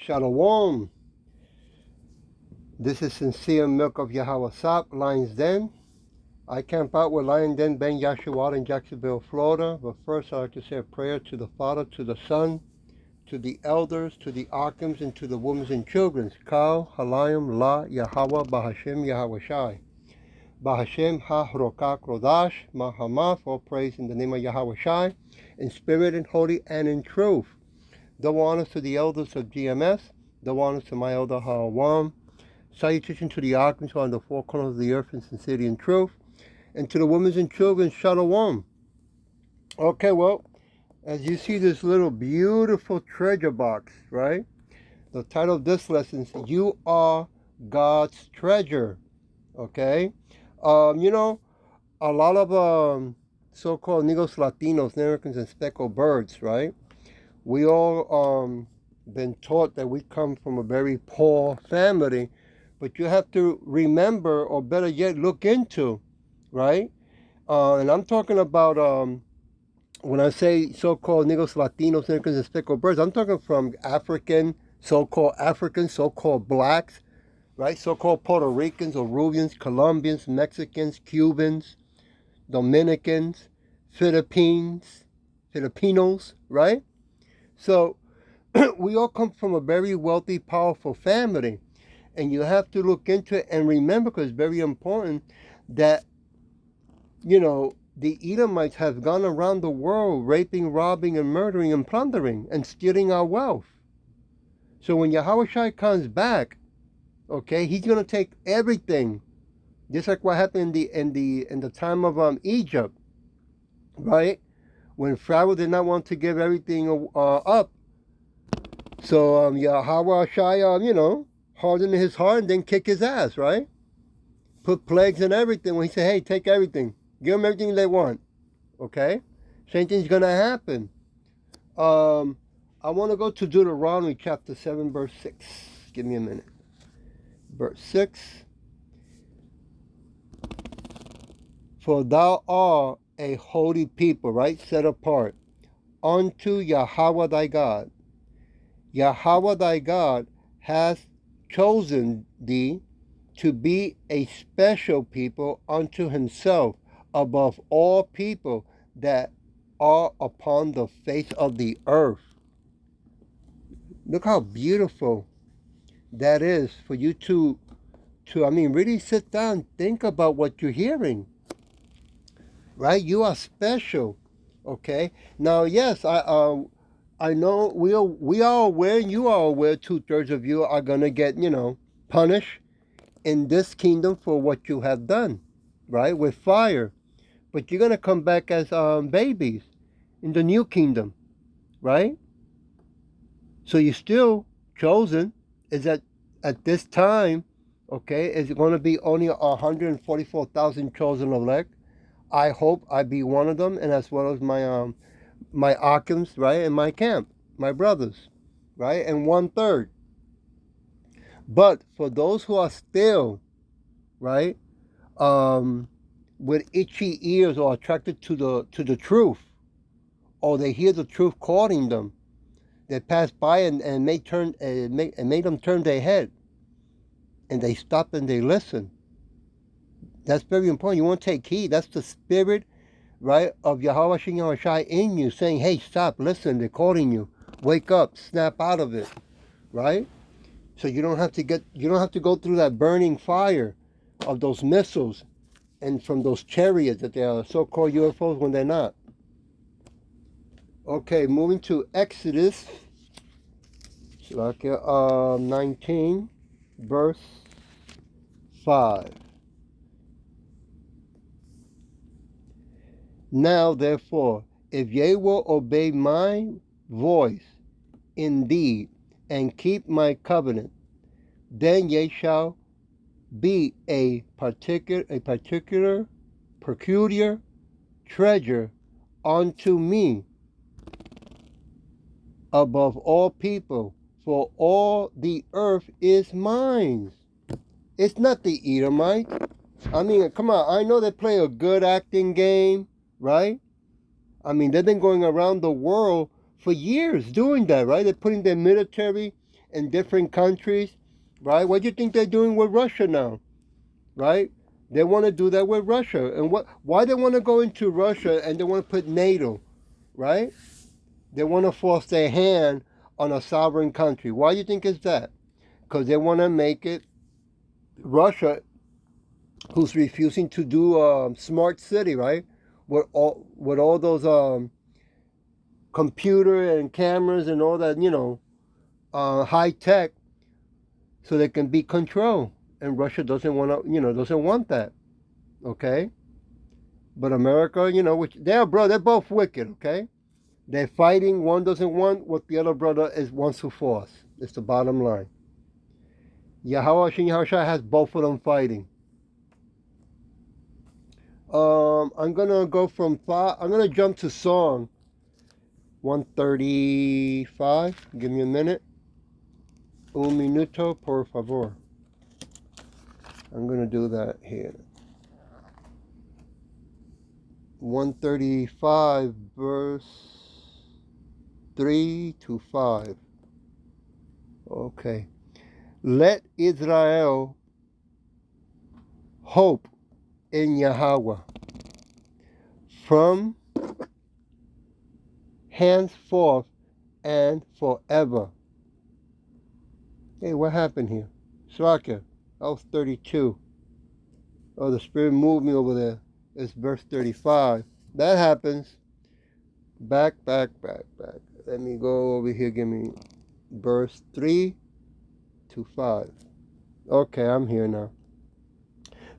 Shalom. This is Sincere Milk of Yahweh Sap, Lion's Den. I camp out with Lion Den Ben Yashua in Jacksonville, Florida. But first, I'd like to say a prayer to the Father, to the Son, to the elders, to the Arkhams, and to the women and children. Kal, Halayim, La, Yahweh, Bahashem, Yahweh Shai. Bahashem, Ha, Rokak, Rodash, Mahamah, all praise in the name of Yahweh Shai, in spirit and holy and in truth. Double honors to the elders of GMS. Double honors to my elder Hawam. Salutation to the Archons who are on the four corners of the earth in sincerity and truth. And to the women and children, Shalom. Okay, well, as you see this little beautiful treasure box, right? The title of this lesson is You Are God's Treasure. Okay? You know, a lot of so-called Negros Latinos, Americans, and speckled birds, right? We all been taught that we come from a very poor family, but you have to remember, or better yet, look into, right? And I'm talking about, when I say so-called Negros, Latinos, Americans, and speckled birds, I'm talking from so-called blacks, right? So-called Puerto Ricans, Peruvians, Colombians, Mexicans, Cubans, Dominicans, Filipinos, right? So we all come from a very wealthy, powerful family. And you have to look into it and remember, because it's very important, that, you know, the Edomites have gone around the world raping, robbing, and murdering, and plundering, and stealing our wealth. So when Yahweh Shai comes back, okay, he's going to take everything, just like what happened in the time of Egypt, right? When Pharaoh did not want to give everything up. So Yahweh Shai, hardened his heart and then kick his ass, right? Put plagues and everything. When he said, hey, take everything. Give them everything they want. Okay? Same thing's going to happen. I want to go to Deuteronomy chapter 7, verse 6. Give me a minute. Verse 6. For thou art a holy people, right? Set apart. Unto Yahweh thy God. Yahweh thy God hath chosen thee to be a special people unto himself above all people that are upon the face of the earth. Look how beautiful that is for you to really sit down and think about what you're hearing. Right? You are special. Okay? Now, yes, I know we are aware, you are aware, 2/3 of you are going to get, punished in this kingdom for what you have done, right? With fire. But you're going to come back as babies in the new kingdom, right? So you're still chosen. Is that at this time, okay, is it going to be only 144,000 chosen elect? I hope I be one of them, and as well as my Arkhams, right, and my camp, my brothers, right, and 1/3. But for those who are still, right, with itchy ears or attracted to the truth, or they hear the truth calling them, they pass by and made them turn their head, and they stop and they listen. That's very important. You want to take heed. That's the spirit, right, of Yahweh Shai in you, saying, hey, stop, listen, they're calling you. Wake up, snap out of it, right? So you don't have to go through that burning fire of those missiles and from those chariots that they are so-called UFOs when they're not. Okay, moving to Exodus 19, verse 5. Now, therefore, if ye will obey my voice indeed, and keep my covenant, then ye shall be a peculiar treasure unto me above all people, for all the earth is mine. It's not the Edomites. I mean, come on, I know they play a good acting game, right? I mean, they've been going around the world for years doing that, right? They're putting their military in different countries, right? What do you think they're doing with Russia now, right? They want to do that with Russia. And why they want to go into Russia and they want to put NATO, right? They want to force their hand on a sovereign country. Why do you think is that? Because they want to make it Russia, who's refusing to do smart city, right? With all those computer and cameras and all that, high tech, so they can be controlled. And Russia doesn't want to, doesn't want that. Okay. But America, which they're both wicked. Okay. They're fighting. One doesn't want what the other brother wants to force. It's the bottom line. Yahweh Shin Yahushua has both of them fighting. I'm gonna go from five. I'm gonna jump to Psalm 135. Give me a minute. Un minuto, por favor. I'm gonna do that here. 135, verse 3 to 5. Okay. Let Israel hope in Yahweh from henceforth and forever. Hey, what happened here? Slakia, I was 32. Oh, the Spirit moved me over there. It's verse 35. That happens. Back. Let me go over here. Give me verse 3 to 5. Okay, I'm here now.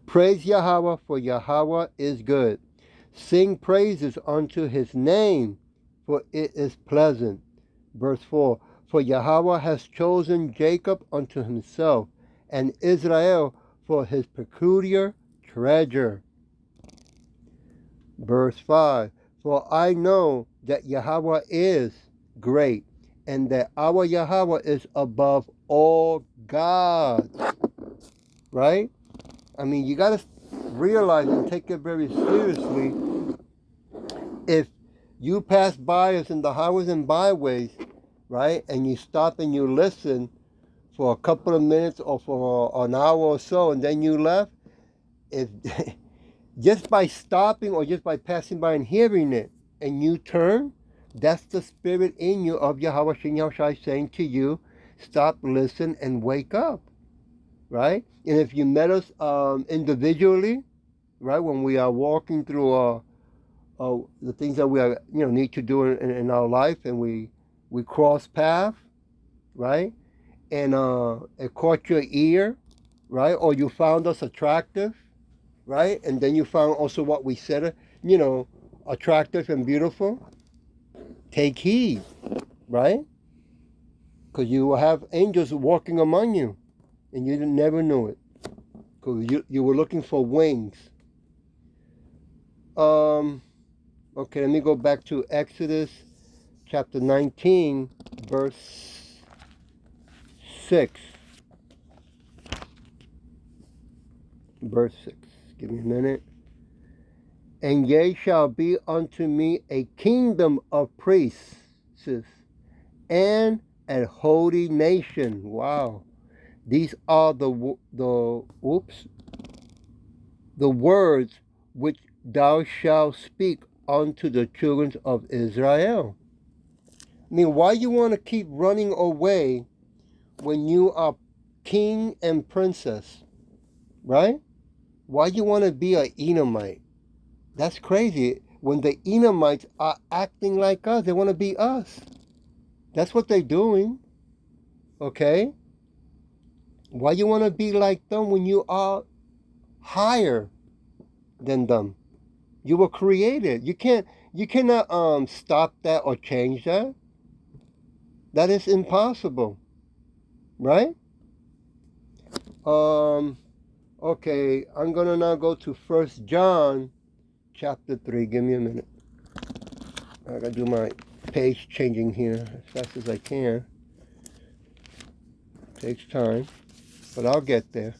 Praise Yahweh, for Yahweh is good. Sing praises unto his name, for it is pleasant. Verse 4. For Yahweh has chosen Jacob unto himself, and Israel for his peculiar treasure. Verse 5. For I know that Yahweh is great, and that our Yahweh is above all gods. Right? I mean, you got to realize and take it very seriously. If you pass by us in the highways and byways, right, and you stop and you listen for a couple of minutes or for an hour or so, and then you left, if just by stopping or just by passing by and hearing it, and you turn, that's the spirit in you of Yahweh Shin Yahushua saying to you, stop, listen, and wake up, right? And if you met us individually, right, when we are walking through the things that we are, need to do in our life, and we cross paths, right, and it caught your ear, right, or you found us attractive, right, and then you found also what we said, attractive and beautiful, take heed, right, because you will have angels walking among you, and you never knew it, because you were looking for wings. Okay, let me go back to Exodus chapter 19, verse 6. Verse 6. Give me a minute. And ye shall be unto me a kingdom of priests and a holy nation. Wow. These are the words which thou shalt speak unto the children of Israel. I mean, why you want to keep running away when you are king and princess, right? Why you want to be an Edomite? That's crazy. When the Edomites are acting like us, they want to be us. That's what they're doing, okay? Why you want to be like them when you are higher than them? You were created. You cannot stop that or change that. That is impossible, right? Okay, I'm gonna now go to 1 John chapter 3. Give me a minute. I gotta do my page changing here as fast as I can. Takes time, but I'll get there.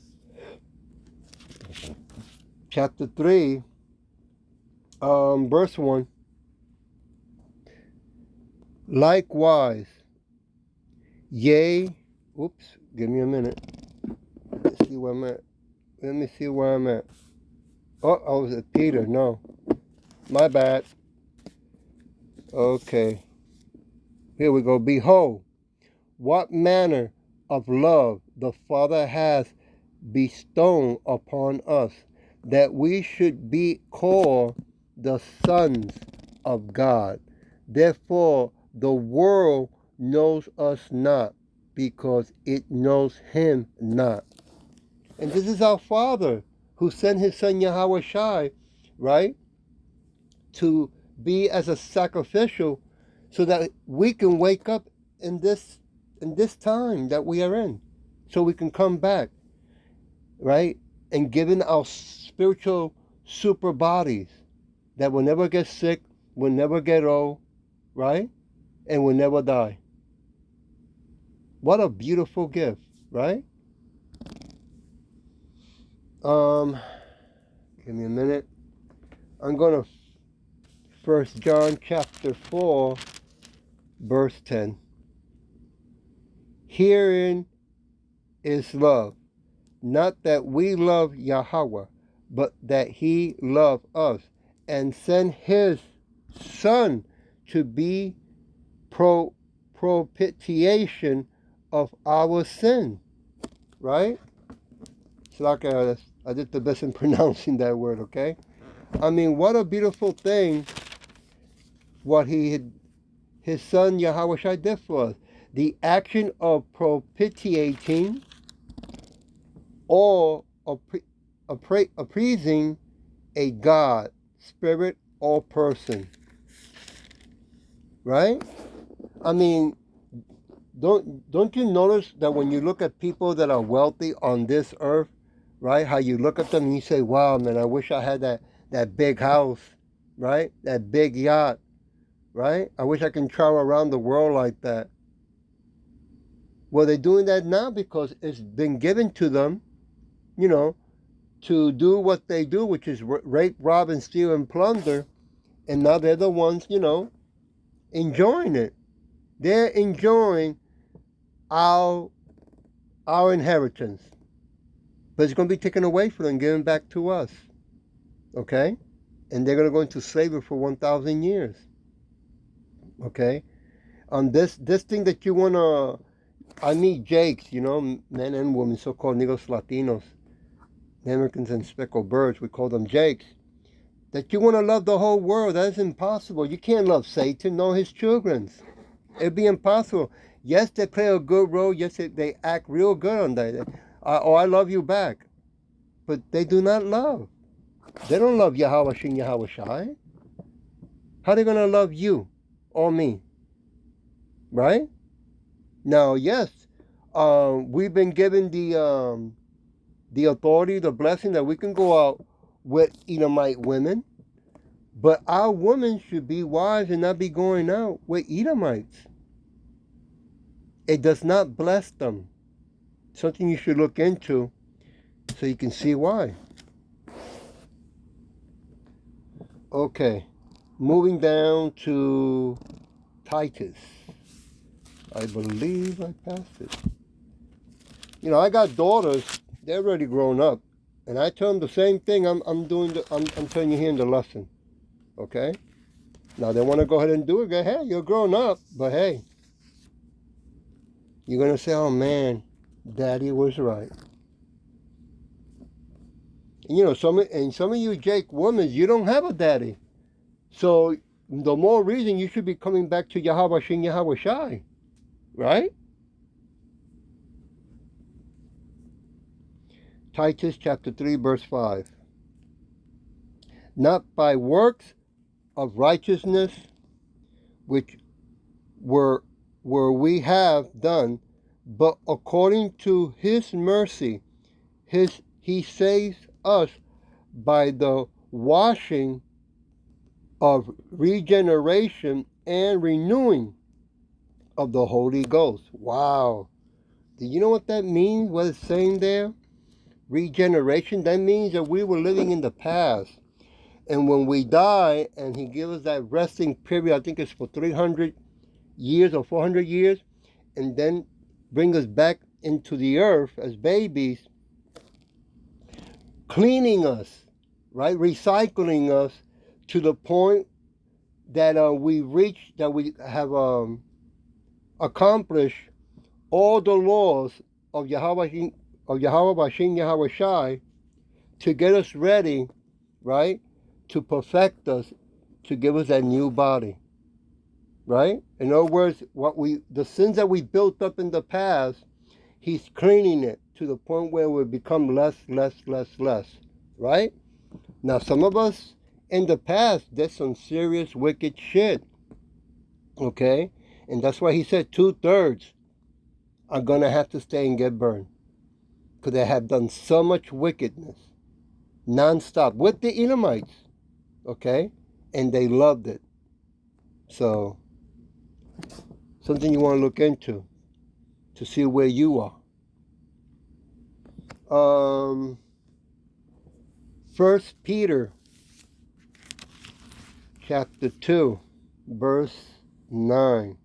Chapter 3, verse 1. Likewise, yea, Oops, give me a minute. Let's see where I'm at. Let me see where I'm at. Oh, I was at Peter. No, my bad. Okay, here we go. Behold, what manner of love the Father has bestowed upon us, that we should be called the sons of God. Therefore, the world knows us not, because it knows him not. And this is our Father who sent his Son Yahweh Shai, right, to be as a sacrificial, so that we can wake up in this time that we are in, so we can come back, right, and given our spiritual super bodies that will never get sick, will never get old, right, and will never die. What a beautiful gift, right? Give me a minute. I'm gonna 1 John chapter 4, verse 10. Herein is love, not that we love Yahweh, but that he loved us and sent his Son to be propitiation of our sin. Right? It's like I did the best in pronouncing that word, okay? I mean, what a beautiful thing what his Son Yahweh Shai did for us. The action of propitiating or appeasing a God, spirit, or person. Right? I mean, don't you notice that when you look at people that are wealthy on this earth, right? How you look at them and you say, wow, man, I wish I had that big house, right? That big yacht, right? I wish I can travel around the world like that. Well, they're doing that now because it's been given to them, you know, to do what they do, which is rape, rob, and steal and plunder. And now they're the ones, you know, enjoying it. They're enjoying our inheritance. But it's going to be taken away from them and given back to us. Okay? And they're going to go into slavery for 1,000 years. Okay? On this thing that you want to... I meet Jakes, you know, men and women, so-called Negros Latinos, Americans and speckled birds, we call them Jakes. That you want to love the whole world, that is impossible. You can't love Satan, nor his children. It'd be impossible. Yes, they play a good role. Yes, they act real good on that. I love you back. But they do not love. They don't love Yahweh Shin Yahweh Shai. How are they going to love you or me? Right? Now, yes, we've been given the authority, the blessing that we can go out with Edomite women. But our women should be wise and not be going out with Edomites. It does not bless them. Something you should look into so you can see why. Okay, moving down to Titus. I believe I passed it. You know, I got daughters. They're already grown up, and I tell them the same thing. I'm telling you here in the lesson. Okay. Now they want to go ahead and do it. Go, hey, you're grown up, but hey, you're gonna say, "Oh man, Daddy was right." And, you know, some of you Jake women, you don't have a daddy, so the more reason you should be coming back to Yahweh Shin Yahweh Shai, right? Titus chapter 3, verse 5. Not by works of righteousness which were we have done, but according to his mercy, he saves us by the washing of regeneration and renewing of the Holy Ghost. Wow. Do you know what that means? What it's saying there? Regeneration. That means that we were living in the past. And when we die and he gives us that resting period, I think it's for 300 years or 400 years, and then bring us back into the earth as babies, cleaning us, right? Recycling us to the point that we reach, that we have accomplished all the laws of Yahweh Bashin Yahweh Shai to get us ready, right? To perfect us, to give us that new body, right? In other words, the sins that we built up in the past, he's cleaning it to the point where we become less, right? Now, some of us in the past did some serious wicked shit, okay? And that's why he said 2/3 are going to have to stay and get burned, because they have done so much wickedness nonstop with the Edomites, okay? And they loved it. So, something you want to look into to see where you are. 1 Peter chapter 2, verse 9.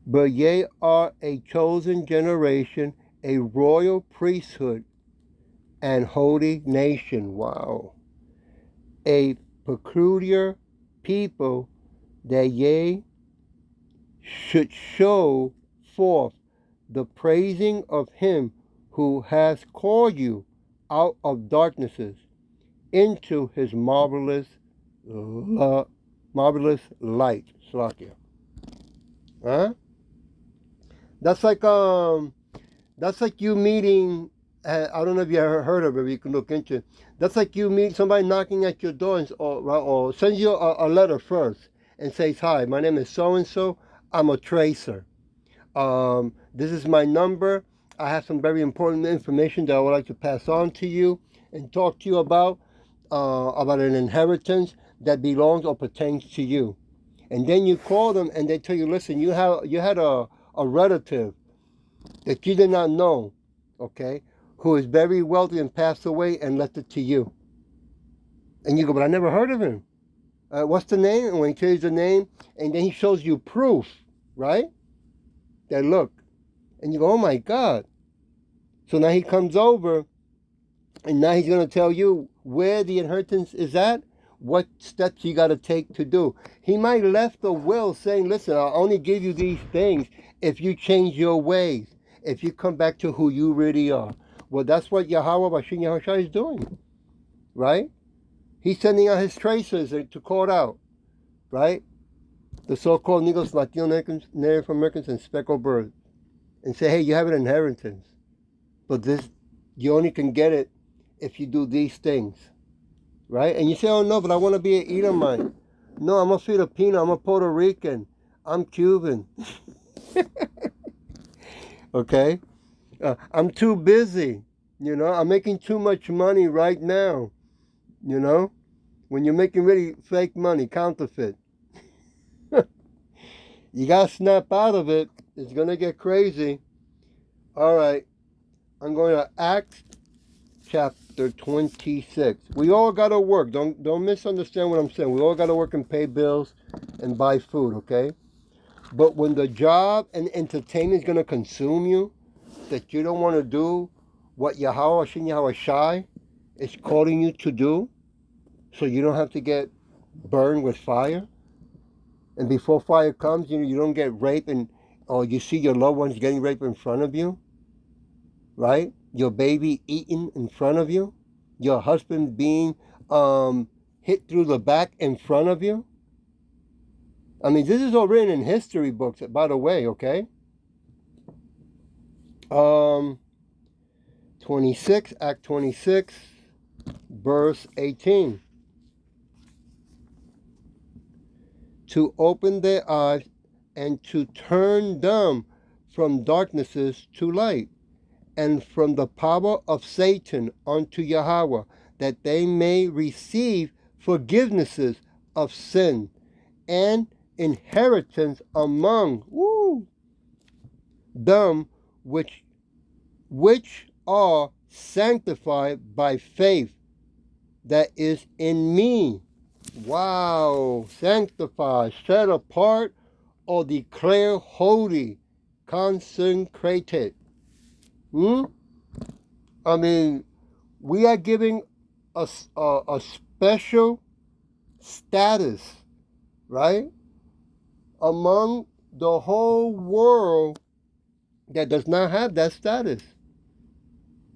But ye are a chosen generation, a royal priesthood, and holy nation. Wow. A peculiar people, that ye should show forth the praising of him who has called you out of darknesses into his marvelous light. Slakia. Huh? That's like you meeting. I don't know if you ever heard of it. But you can look into it. That's like you meet somebody knocking at your door or sends you a letter first and says, "Hi, my name is so and so. I'm a tracer. This is my number. I have some very important information that I would like to pass on to you and talk to you about an inheritance that belongs or pertains to you." And then you call them and they tell you, "Listen, you had a relative that you did not know, okay, who is very wealthy and passed away and left it to you." And you go, "But I never heard of him. What's the name?" And when he tells you the name, and then he shows you proof, right? That look, and you go, "Oh my God." So now he comes over, and now he's going to tell you where the inheritance is at, what steps you got to take to do. He might left a will saying, "Listen, I'll only give you these things if you change your ways, if you come back to who you really are." Well, that's what Yahweh Bashin Yahushua is doing, right? He's sending out his tracers to call out, right? The so-called Negros, Latino Americans, Native Americans, and speckled birds, and say, "Hey, you have an inheritance, but this, you only can get it if you do these things," right? And you say, "Oh no, but I want to be an Edomite." No, I'm a Filipino, I'm a Puerto Rican, I'm Cuban. Okay? I'm too busy, I'm making too much money right now, when you're making really fake money, counterfeit. You got to snap out of it. It's going to get crazy. All right. I'm going to Acts chapter 26. We all got to work. Don't misunderstand what I'm saying. We all got to work and pay bills and buy food, okay? But when the job and entertainment is going to consume you, that you don't want to do what Yahweh Shin Yahweh Shai is calling you to do, so you don't have to get burned with fire. And before fire comes, you don't get raped or you see your loved ones getting raped in front of you, right? Your baby eaten in front of you, your husband being hit through the back in front of you. I mean, this is all written in history books, by the way, okay? 26, Act 26, verse 18. To open their eyes and to turn them from darknesses to light, and from the power of Satan unto Yahweh, that they may receive forgivenesses of sin and inheritance among them which are sanctified by faith that is in me. Wow, sanctified, set apart, or declare holy consecrated. Hmm? I mean, we are giving a special status, right, among the whole world that does not have that status.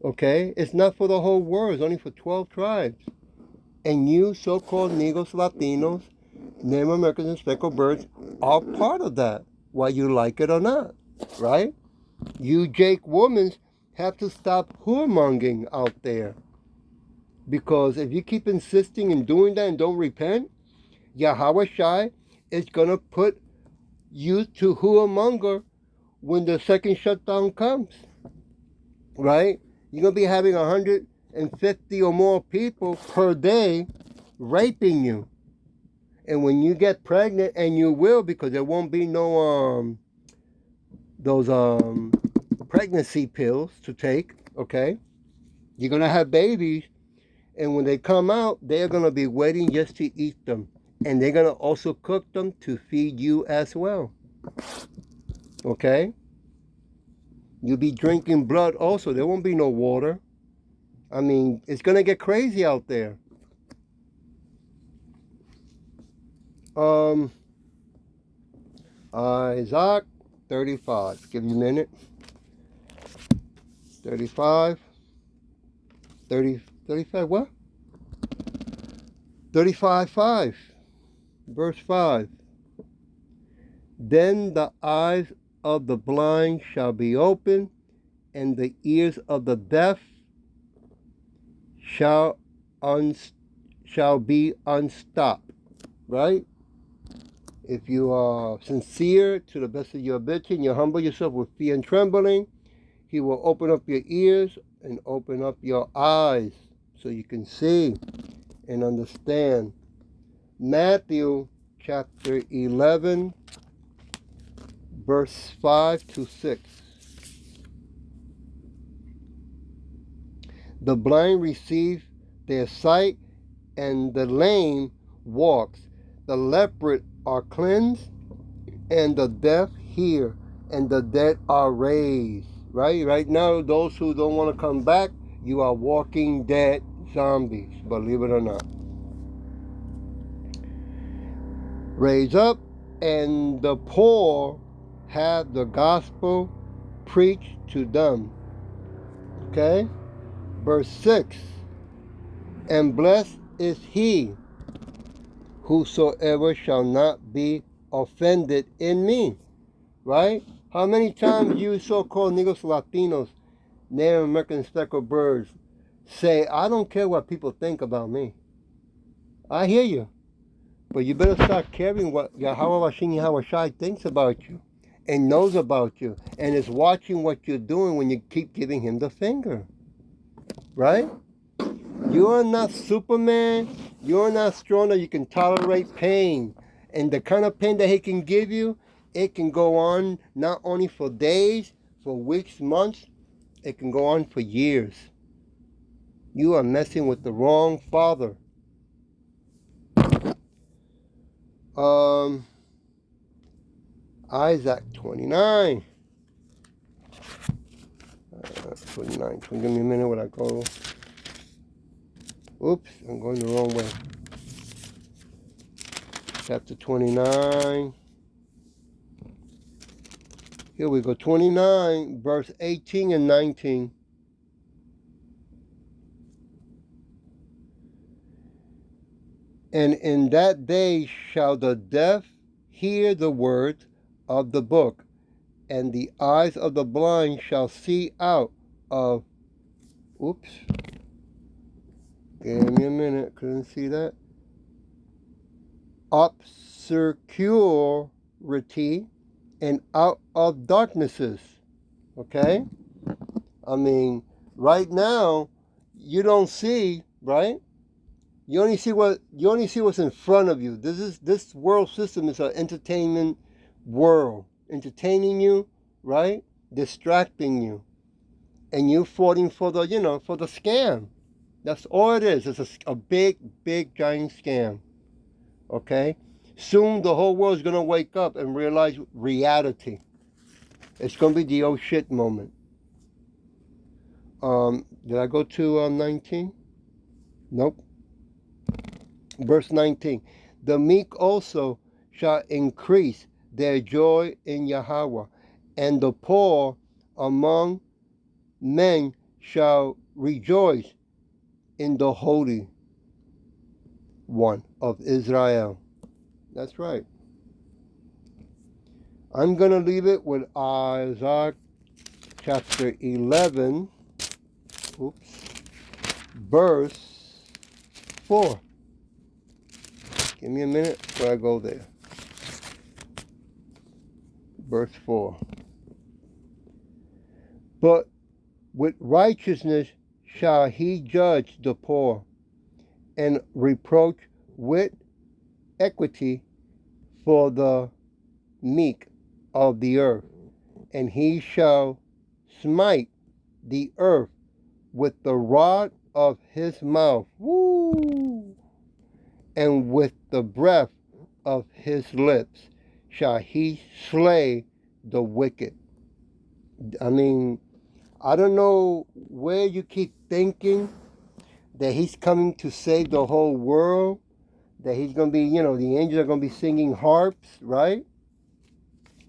Okay? It's not for the whole world, it's only for 12 tribes. And you so-called Negros, Latinos, Native Americans, and speckled birds are part of that, whether you like it or not, right? You Jake Womans have to stop whoremongering out there. Because if you keep insisting in doing that and don't repent, Yahweh Shai is going to put you to whoremonger when the second shutdown comes, right? You're going to be having 150 or more people per day raping you. And when you get pregnant, and you will, because there won't be no those pregnancy pills to take, okay? You're going to have babies, and when they come out, they're going to be waiting just to eat them. And they're going to also cook them to feed you as well. Okay? You'll be drinking blood also. There won't be no water. I mean, it's going to get crazy out there. Isaac 35. Give me a minute. 35. 35 what? 35:5. Verse 5. Then the eyes of the blind shall be opened, and the ears of the deaf shall be unstopped. Right? If you are sincere to the best of your ability and you humble yourself with fear and trembling, he will open up your ears and open up your eyes so you can see and understand. Matthew chapter 11, verse 5 to 6. The blind receive their sight, and the lame walks. The leopard are cleansed, and the deaf hear, and the dead are raised. Right now, those who don't want to come back, you are walking dead zombies, believe it or not. Raise up, and the poor have the gospel preached to them. Okay? Verse 6. And blessed is he whosoever shall not be offended in me. Right? How many times you so-called Negros, Latinos, Native American speckled birds say, I don't care what people think about me. I hear you. But you better start caring what Yahweh Shai thinks about you and knows about you and is watching what you're doing when you keep giving him the finger. Right? You are not Superman. You're not strong that you can tolerate pain. And the kind of pain that he can give you, it can go on not only for days, for weeks, months. It can go on for years. You are messing with the wrong father. Isaac 29. 29. Give me a minute when I go. Oops, I'm going the wrong way. Chapter 29. Here we go. 29, verse 18 and 19. And in that day shall the deaf hear the words of the book, and the eyes of the blind shall see out of, oops, give me a minute, couldn't see that, obscurity, and out of darknesses. Okay? I mean, right now, you don't see, right? You only see what's in front of you. This world system is an entertainment world, entertaining you, right? Distracting you, and you falling for the scam. That's all it is. It's a big giant scam. Okay. Soon the whole world is gonna wake up and realize reality. It's going to be the oh shit moment. Did I go to 19? Nope. Verse 19. The meek also shall increase their joy in Yahweh, and the poor among men shall rejoice in the Holy One of Israel. That's right. I'm going to leave it with Isaiah chapter 11, verse 4. Give me a minute before I go there. Verse 4. But with righteousness shall he judge the poor, and reproach with equity for the meek of the earth. And he shall smite the earth with the rod of his mouth. Woo! And with the breath of his lips shall he slay the wicked. I mean, I don't know where you keep thinking that he's coming to save the whole world, that he's going to be, the angels are going to be singing harps, right?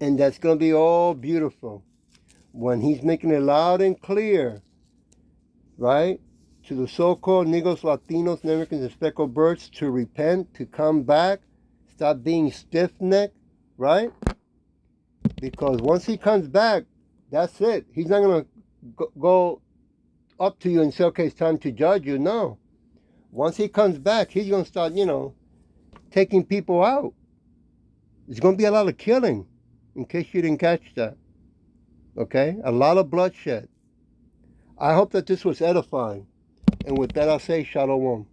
And that's going to be all beautiful. When he's making it loud and clear, right, to the so-called Negros, Latinos, Americans, and speckled birds to repent, to come back, stop being stiff-necked, right? Because once he comes back, that's it. He's not going to go up to you and say, okay, it's time to judge you. No. Once he comes back, he's going to start, taking people out. There's going to be a lot of killing, in case you didn't catch that. Okay? A lot of bloodshed. I hope that this was edifying. And with that, I'll say shalom.